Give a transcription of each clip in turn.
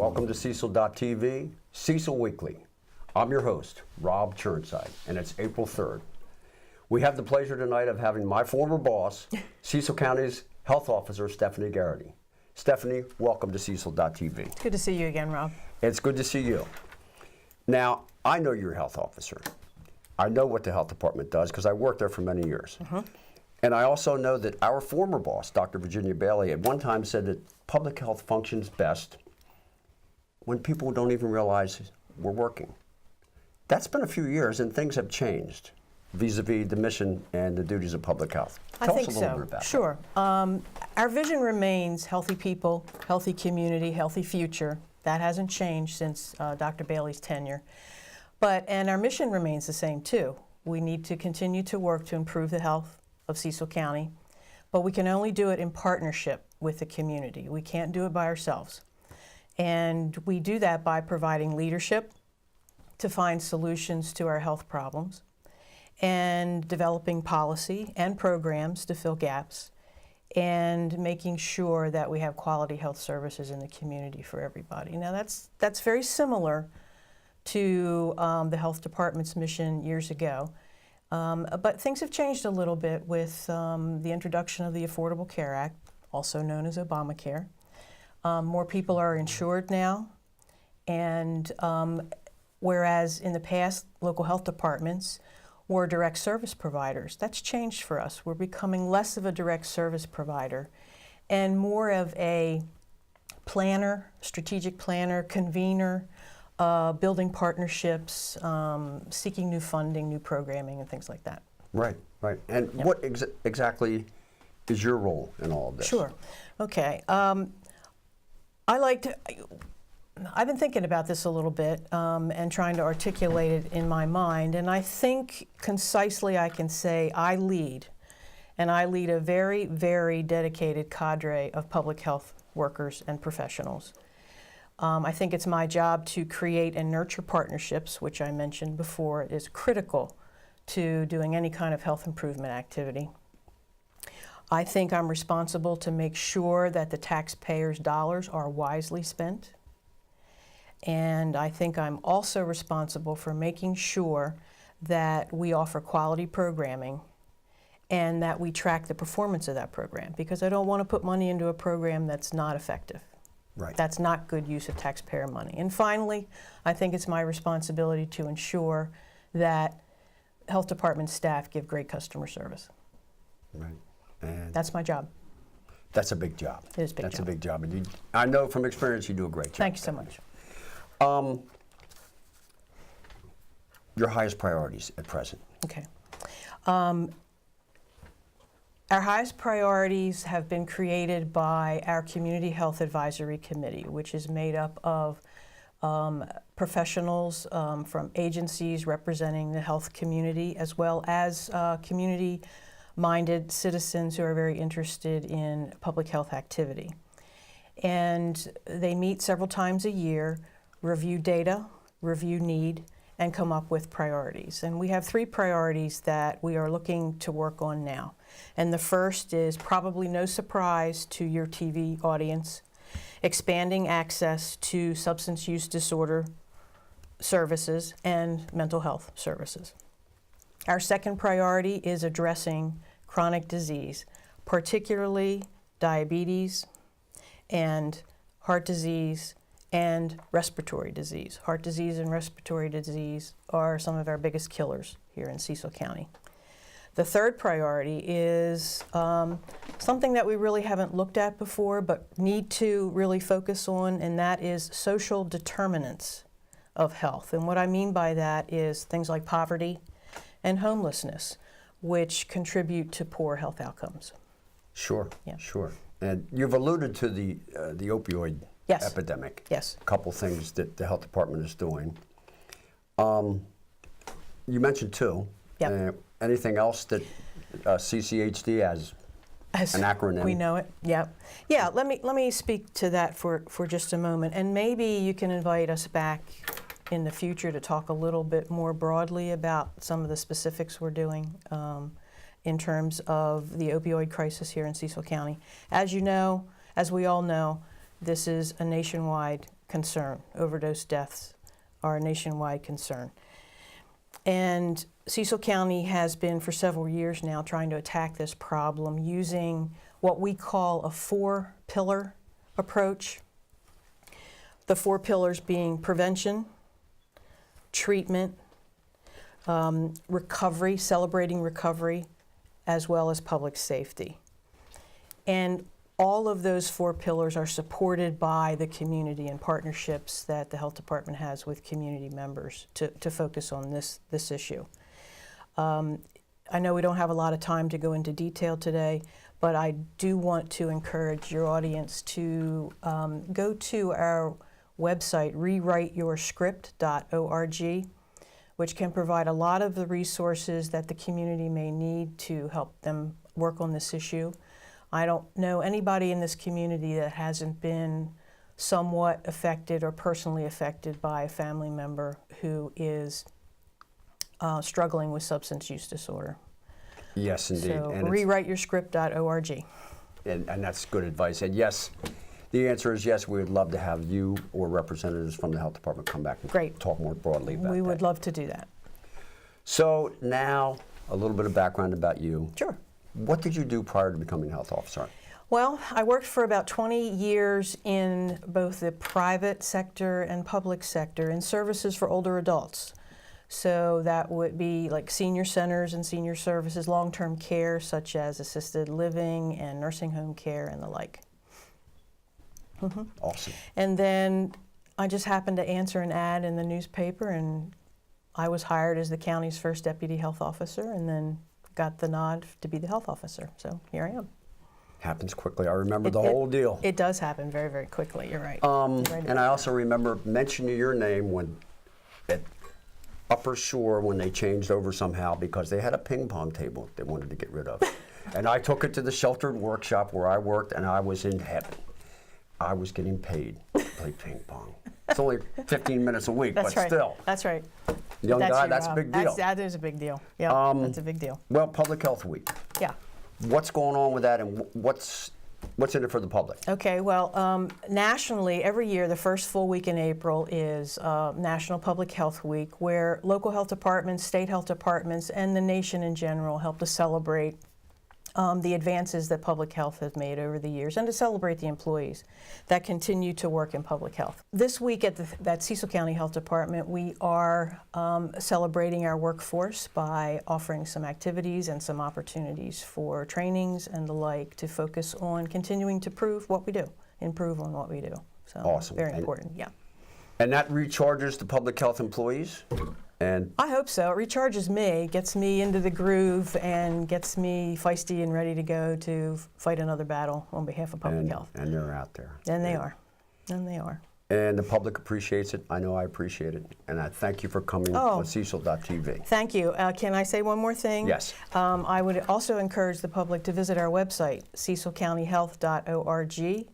Welcome to Cecil.tv, Cecil Weekly. I'm your host, Rob Churnside, and it's April 3rd. We have the pleasure tonight of having my former boss, Cecil County's health officer, Stephanie Garrity. Stephanie, welcome to Cecil.tv. Good to see you again, Rob. It's good to see you. Now, I know you're a health officer. I know what the health department does because I worked there for many years. And I also know that our former boss, Dr. Virginia Bailey, at one time said that public health functions best when people don't even realize we're working. That's been a few years and things have changed vis-a-vis the mission and the duties of public health. Tell us a little bit about Sure. Our vision remains healthy people, healthy community, healthy future. That hasn't changed since Dr. Bailey's tenure. And our mission remains the same too. We need to continue to work to improve the health of Cecil County, but we can only do it in partnership with the community. We can't do it by ourselves. And we do that by providing leadership to find solutions to our health problems and developing policy and programs to fill gaps and making sure that we have quality health services in the community for everybody. Now that's very similar to the health department's mission years ago. But things have changed a little bit with the introduction of the Affordable Care Act, also known as Obamacare. More people are insured now, and whereas in the past, local health departments were direct service providers. That's changed for us. We're becoming less of a direct service provider and more of a planner, strategic planner, convener, building partnerships, seeking new funding, new programming, and things like that. Right, right. And yep. What exactly is your role in all of this? Sure. Okay. I've been thinking about this a little bit and trying to articulate it in my mind, and I think concisely I can say I lead a very, very dedicated cadre of public health workers and professionals. I think it's my job to create and nurture partnerships, which I mentioned before is critical to doing any kind of health improvement activity. I think I'm responsible to make sure that the taxpayers' dollars are wisely spent. And I think I'm also responsible for making sure that we offer quality programming and that we track the performance of that program, because I don't want to put money into a program that's not effective. Right. That's not good use of taxpayer money. And finally, I think it's my responsibility to ensure that health department staff give great customer service. Right. And that's my job. That's a big job. It is a big job. That's a big job. And I know from experience you do a great job. Thank you so much. Your highest priorities at present. Okay. Our highest priorities have been created by our Community Health Advisory Committee, which is made up of professionals from agencies representing the health community, as well as community-minded citizens who are very interested in public health activity. And they meet several times a year, review data, review need, and come up with priorities. And we have 3 priorities that we are looking to work on now. And the first is probably no surprise to your TV audience, expanding access to substance use disorder services and mental health services. Our second priority is addressing chronic disease, particularly diabetes and heart disease and respiratory disease. Heart disease and respiratory disease are some of our biggest killers here in Cecil County. The third priority is something that we really haven't looked at before but need to really focus on, and that is social determinants of health. And what I mean by that is things like poverty and homelessness, which contribute to poor health outcomes. Sure, yeah. Sure. And you've alluded to the opioid yes. epidemic. Yes. A couple things that the health department is doing. You mentioned 2. Yep. Anything else that CCHD as an acronym? We know it. Yep. Yeah. Let me speak to that for just a moment, and maybe you can invite us back in the future to talk a little bit more broadly about some of the specifics we're doing in terms of the opioid crisis here in Cecil County. As you know, as we all know, this is a nationwide concern. Overdose deaths are a nationwide concern. And Cecil County has been for several years now trying to attack this problem using what we call a 4-pillar approach. The 4 pillars being prevention, treatment, recovery, celebrating recovery, as well as public safety. And all of those 4 pillars are supported by the community and partnerships that the health department has with community members to focus on this issue. I know we don't have a lot of time to go into detail today, but I do want to encourage your audience to go to our website, rewriteyourscript.org, which can provide a lot of the resources that the community may need to help them work on this issue. I don't know anybody in this community that hasn't been somewhat affected or personally affected by a family member who is struggling with substance use disorder. Yes, indeed. So And rewriteyourscript.org. and that's good advice. And yes, the answer is yes, we would love to have you or representatives from the health department come back and Great. talk more broadly about We that. would love to do that. So now, a little bit of background about you. Sure. What did you do prior to becoming a health officer? Well, I worked for about 20 years in both the private sector and public sector in services for older adults. So that would be like senior centers and senior services, long-term care such as assisted living and nursing home care and the like. Awesome. And then I just happened to answer an ad in the newspaper, and I was hired as the county's first deputy health officer, and then got the nod to be the health officer. So here I am. Happens quickly. I remember the whole deal. It does happen very, very quickly. You're right. And I also remember mentioning your name when at Upper Shore when they changed over somehow because they had a ping pong table they wanted to get rid of. And I took it to the sheltered workshop where I worked, and I was in heaven. I was getting paid to play ping pong. It's only 15 minutes a week, That's but right. still. That's right. Young guy, your that's a job. big deal. That is a big deal. Yeah, that's a big deal. Well, Public Health Week. Yeah. What's going on with that, and what's in it for the public? Okay, well, nationally, every year, the first full week in April is National Public Health Week, where local health departments, state health departments, and the nation in general help to celebrate the advances that public health has made over the years, and to celebrate the employees that continue to work in public health. This week at Cecil County Health Department, we are celebrating our workforce by offering some activities and some opportunities for trainings and the like to focus on continuing to improve on what we do. So Awesome. Very important, yeah. And that recharges the public health employees? And I hope so. It recharges me, gets me into the groove, and gets me feisty and ready to go to fight another battle on behalf of public health. And they're out there. And they are. And they are. And the public appreciates it. I know I appreciate it. And I thank you for coming on Cecil.tv. Thank you. Can I say one more thing? Yes. I would also encourage the public to visit our website, cecilcountyhealth.org,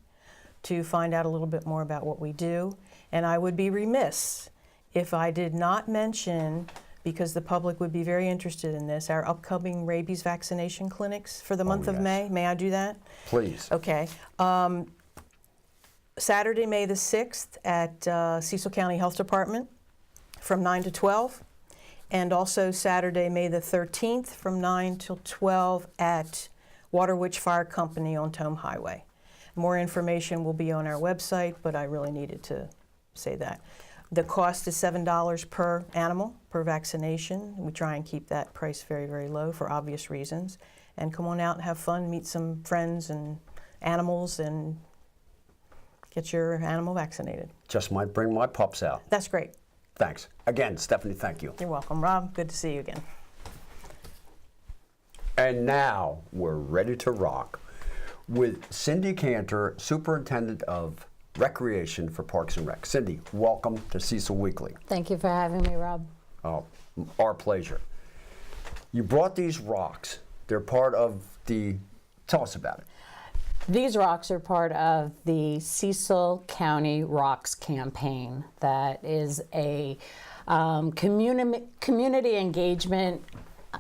to find out a little bit more about what we do. And I would be remiss if I did not mention, because the public would be very interested in this, our upcoming rabies vaccination clinics for the month of yes. May. May I do that? Please. Okay. Saturday, May the 6th at Cecil County Health Department from 9 to 12. And also Saturday, May the 13th from 9 till 12 at Waterwitch Fire Company on Tome Highway. More information will be on our website, but I really needed to say that. The cost is $7 per animal, per vaccination. We try and keep that price very, very low for obvious reasons. And come on out and have fun, meet some friends and animals, and get your animal vaccinated. Just might bring my pups out. That's great. Thanks. Again, Stephanie, thank you. You're welcome, Rob. Good to see you again. And now we're ready to rock with Cindy Cantor, Superintendent of Recreation for Parks and Rec. Cindy, welcome to Cecil Weekly. Thank you for having me, Rob. Oh, our pleasure. You brought these rocks. They're part of tell us about it. These rocks are part of the Cecil County Rocks campaign. That is a community engagement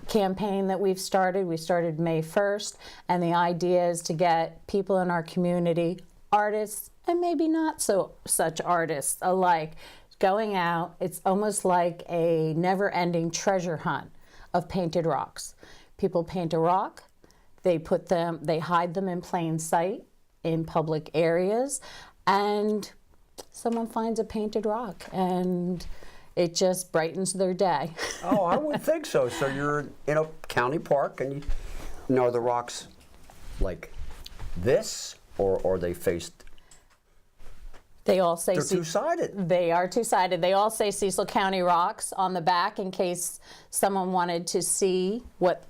campaign that we've started. We started May 1st, and the idea is to get people in our community, artists and maybe not so such artists alike going out. It's almost like a never-ending treasure hunt of painted rocks. People paint a rock, they hide them in plain sight in public areas, and someone finds a painted rock, and it just brightens their day. Oh, I would think so. So you're in a county park, and are the rocks like this, or are they faced? They all say They're two-sided. They are two-sided. They all say Cecil County Rocks on the back in case someone wanted to see what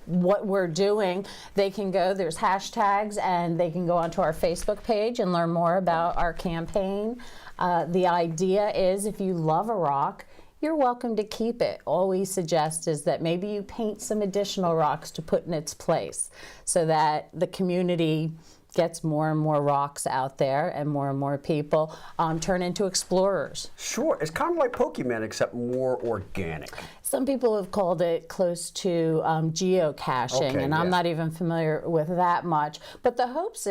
we're doing. They can go, there's hashtags, and they can go onto our Facebook page and learn more about our campaign. The idea is if you love a rock, you're welcome to keep it. All we suggest is that maybe you paint some additional rocks to put in its place so that the community gets more and more rocks out there and more people turn into explorers. Sure, it's kind of like Pokemon except more organic. Some people have called it close to geocaching, Okay, and I'm yeah. not even familiar with that much. But the hopes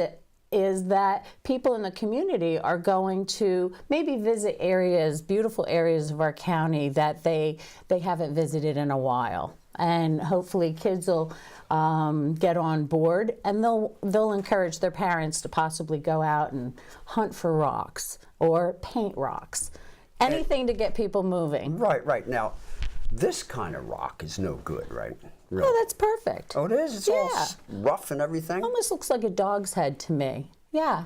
is that people in the community are going to maybe visit areas, beautiful areas of our county that they haven't visited in a while. And hopefully kids will get on board, and they'll encourage their parents to possibly go out and hunt for rocks or paint rocks. Anything to get people moving. Right. Now, this kind of rock is no good, right? Really? Oh, that's perfect. Oh, it is? It's all Yeah. rough and everything? Almost looks like a dog's head to me. Yeah.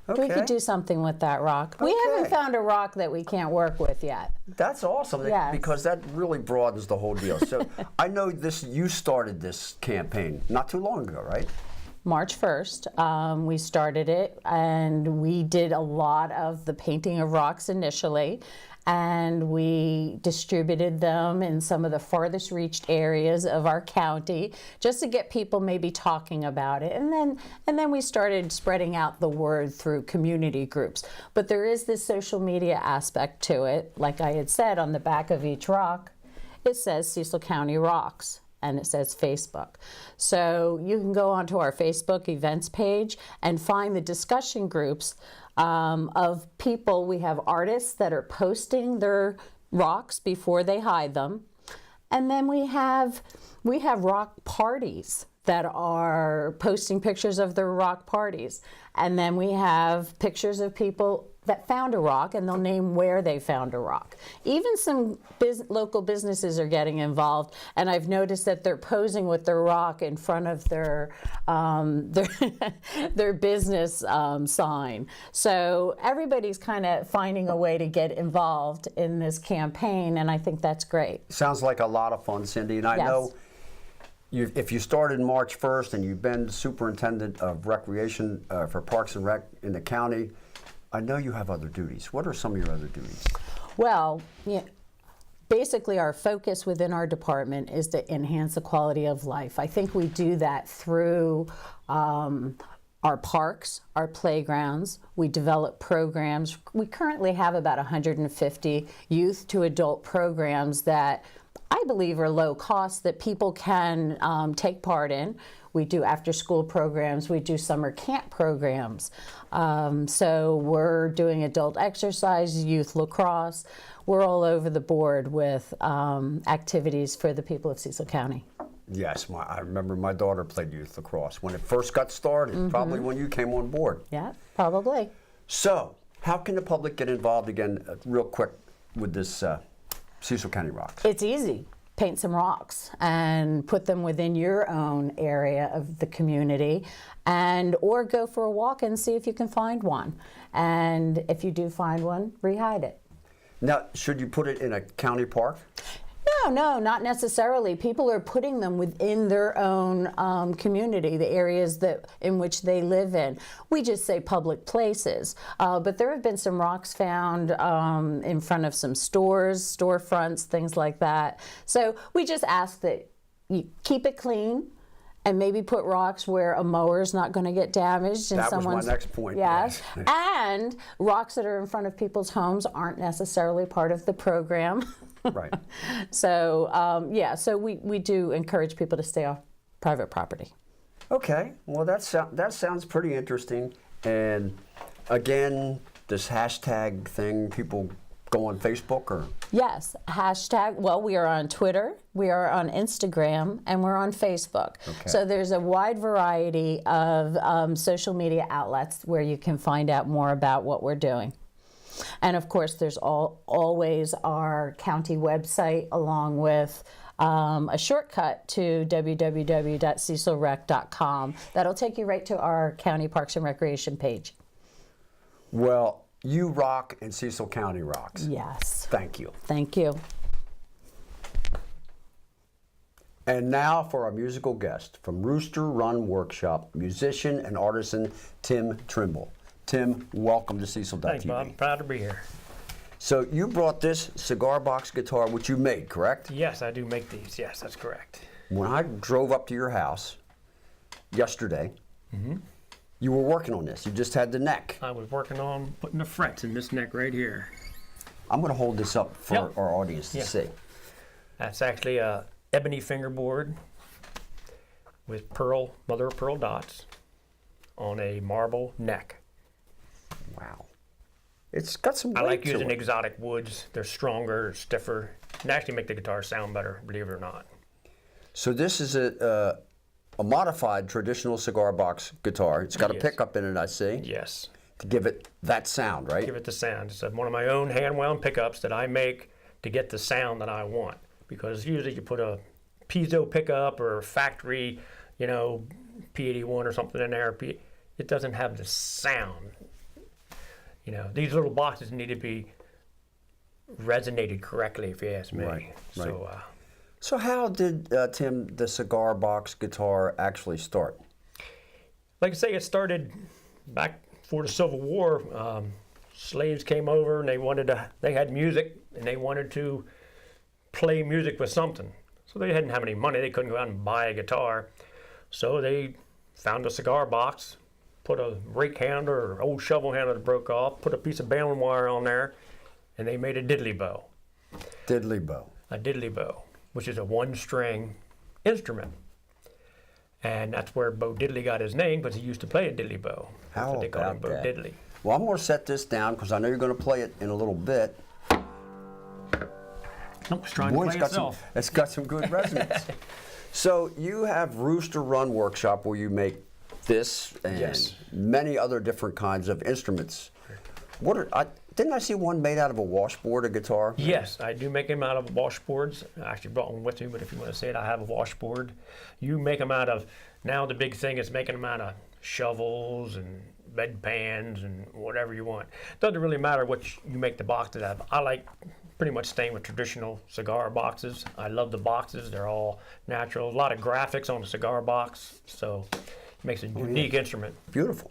We Okay. could do something with that rock. We haven't Okay. found a rock that we can't work with yet. That's awesome, Yes. because that really broadens the whole deal. So I know you started this campaign not too long ago, right? March 1st, we started it, and we did a lot of the painting of rocks initially, and we distributed them in some of the farthest reached areas of our county just to get people maybe talking about it. And then we started spreading out the word through community groups. But there is this social media aspect to it. Like I had said, on the back of each rock, it says Cecil County Rocks, and it says Facebook. So you can go onto our Facebook events page and find the discussion groups of people. We have artists that are posting their rocks before they hide them. And then we have rock parties that are posting pictures of their rock parties. And then we have pictures of people that found a rock, and they'll name where they found a rock. Even some local businesses are getting involved, and I've noticed that they're posing with their rock in front of their business sign. So everybody's kind of finding a way to get involved in this campaign, and I think that's great. Sounds like a lot of fun, Cindy. And I Yes. know if you started March 1st and you've been superintendent of recreation for Parks and Rec in the county, I know you have other duties. What are some of your other duties? Well, yeah, basically our focus within our department is to enhance the quality of life. I think we do that through our parks, our playgrounds. We develop programs. We currently have about 150 youth to adult programs that I believe are low cost that people can take part in. We do after-school programs. We do summer camp programs. So we're doing adult exercise, youth lacrosse. We're all over the board with activities for the people of Cecil County. Yes, I remember my daughter played youth lacrosse when it first got started, probably when you came on board. Yeah, probably. So, how can the public get involved again, real quick, with this Cecil County Rocks? It's easy. Paint some rocks and put them within your own area of the community, or go for a walk and see if you can find one. And if you do find one, rehide it. Now, should you put it in a county park? No, not necessarily. People are putting them within their own community, the areas in which they live in. We just say public places. But there have been some rocks found in front of some stores, storefronts, things like that. So we just ask that you keep it clean and maybe put rocks where a mower's not going to get damaged. And That was my someone's, next point. Yes. Yes. And rocks that are in front of people's homes aren't necessarily part of the program. Right. So, so we do encourage people to stay off private property. Okay. Well, that sounds pretty interesting. And again, this hashtag thing, people go on Facebook or? Yes, hashtag, well, we are on Twitter, we are on Instagram, and we're on Facebook. Okay. So there's a wide variety of social media outlets where you can find out more about what we're doing. And of course, there's always our county website along with a shortcut to www.cecilrec.com. That'll take you right to our County Parks and Recreation page. Well, you rock and Cecil County rocks. Yes. Thank you. Thank you. And now for our musical guest from Rooster Run Workshop, musician and artisan Tim Trimble. Tim, welcome to Cecil.tv. Thanks, Bob. I'm proud to be here. So you brought this cigar box guitar, which you made, correct? Yes, I do make these. Yes, that's correct. When I drove up to your house yesterday, you were working on this. You just had the neck. I was working on putting the frets in this neck right here. I'm going to hold this up for Yep. our audience to Yeah. see. That's actually a ebony fingerboard with mother of pearl dots on a marble neck. Wow. It's got some weight I like to using it. exotic woods. They're stronger, stiffer, and actually make the guitar sound better, believe it or not. So this is a modified traditional cigar box guitar. It's got a Yes. pickup in it, I see, Yes. to give it that sound, right? Give it the sound. It's one of my own hand-wound pickups that I make to get the sound that I want. Because usually you put a piezo pickup or a factory, P81 or something in there, it doesn't have the sound. These little boxes need to be resonated correctly, if you ask me. Right, So, So how did, Tim, the cigar box guitar actually start? like I say, it started back before the Civil War. Slaves came over and they had music and they wanted to play music with something. So they didn't have any money. They couldn't go out and buy a guitar. So they found a cigar box, put a rake handle or old shovel handle that broke off, put a piece of baling wire on there, and they made a diddley bow. Diddley bow. A diddley bow, which is a one-string instrument. And that's where Bo Diddley got his name, because he used to play a diddley bow. That's How what they call him, about Bo that? Diddley. Well, I'm going to set this down because I know you're going to play it in a little bit. Nope, it's trying Boy, to play itself. it's got some good resonance. So you have Rooster Run Workshop where you make this and Yes. many other different kinds of instruments. Didn't I see one made out of a washboard, a guitar? Yes, I do make them out of washboards. I actually brought one with me, but if you want to say it, I have a washboard. You make them out of, now the big thing is making them out of shovels and bedpans and whatever you want. Doesn't really matter what you make the boxes out of. I like pretty much staying with traditional cigar boxes. I love the boxes. They're all natural. A lot of graphics on the cigar box, so it makes a unique instrument. Beautiful.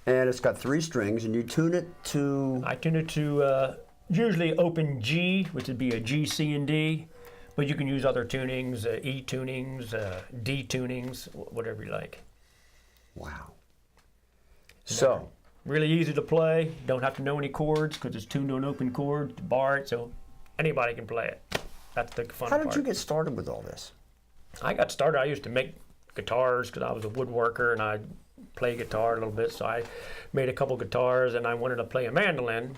And it's got 3 strings, and you tune it to... I tune it to usually open G, which would be a G, C, and D, but you can use other tunings, E tunings, D tunings, whatever you like. Wow. So, Really easy to play. Don't have to know any chords because it's tuned to an open chord to bar it, so anybody can play it. That's the fun how part. did you get started with all this? I got started, I used to make guitars because I was a woodworker and I play guitar a little bit, so I made a couple guitars and I wanted to play a mandolin.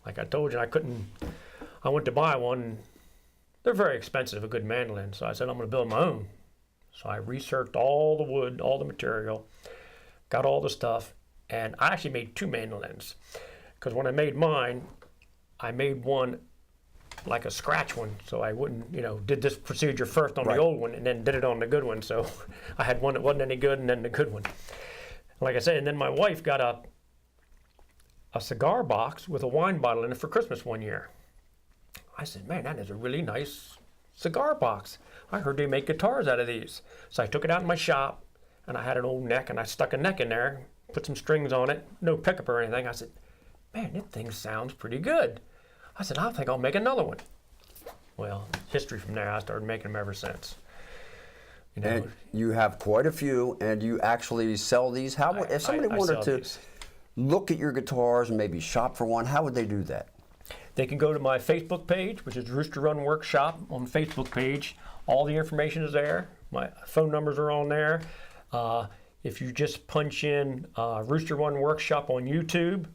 Like I told you, I went to buy one. They're very expensive, a good mandolin, so I said I'm going to build my own. So I researched all the wood, all the material, got all the stuff, and I actually made 2 mandolins. Because when I made mine, I made one like a scratch one, so I wouldn't, did this procedure first on Right. the old one and then did it on the good one. So I had one that wasn't any good and then the good one. Like I said, and then my wife got a cigar box with a wine bottle in it for Christmas one year. I said, man, that is a really nice cigar box. I heard they make guitars out of these. So I took it out in my shop and I had an old neck and I stuck a neck in there, put some strings on it, no pickup or anything. I said, man, that thing sounds pretty good. I said, I think I'll make another one. Well, history from there, I started making them ever since. And you have quite a few, and you actually sell these. If somebody I wanted sell to these. look at your guitars and maybe shop for one, how would they do that? They can go to my Facebook page, which is Rooster Run Workshop on the Facebook page. All the information is there. My phone numbers are on there. If you just punch in Rooster Run Workshop on YouTube,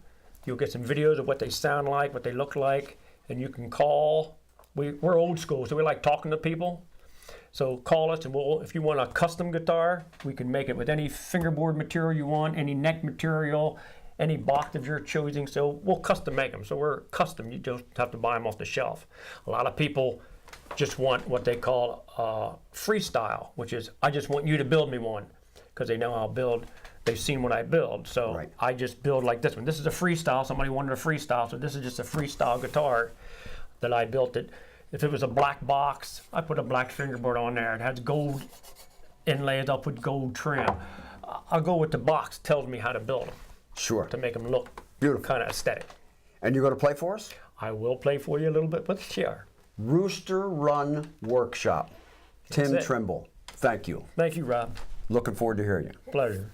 You'll get some videos of what they sound like, what they look like, and you can call. We're old school, so we like talking to people. So call us, and if you want a custom guitar, we can make it with any fingerboard material you want, any neck material, any box of your choosing. So we'll custom make them. So we're custom. You don't have to buy them off the shelf. A lot of people just want what they call freestyle, which is I just want you to build me one, because they know I'll build. They've seen what I build, so Right. I just build like this one. This is a freestyle. Somebody wanted a freestyle, so this is just a freestyle guitar that I built it. If it was a black box, I put a black fingerboard on there. It has gold inlays. I'll put gold trim. I'll go with the box. Tells me how to build them Sure. to make them look Beautiful. kind of aesthetic. And you're going to play for us? I will play for you a little bit with the chair. Rooster Run Workshop. Tim it. Trimble. Thank you. Thank you, Rob. Looking forward to hearing you. Pleasure.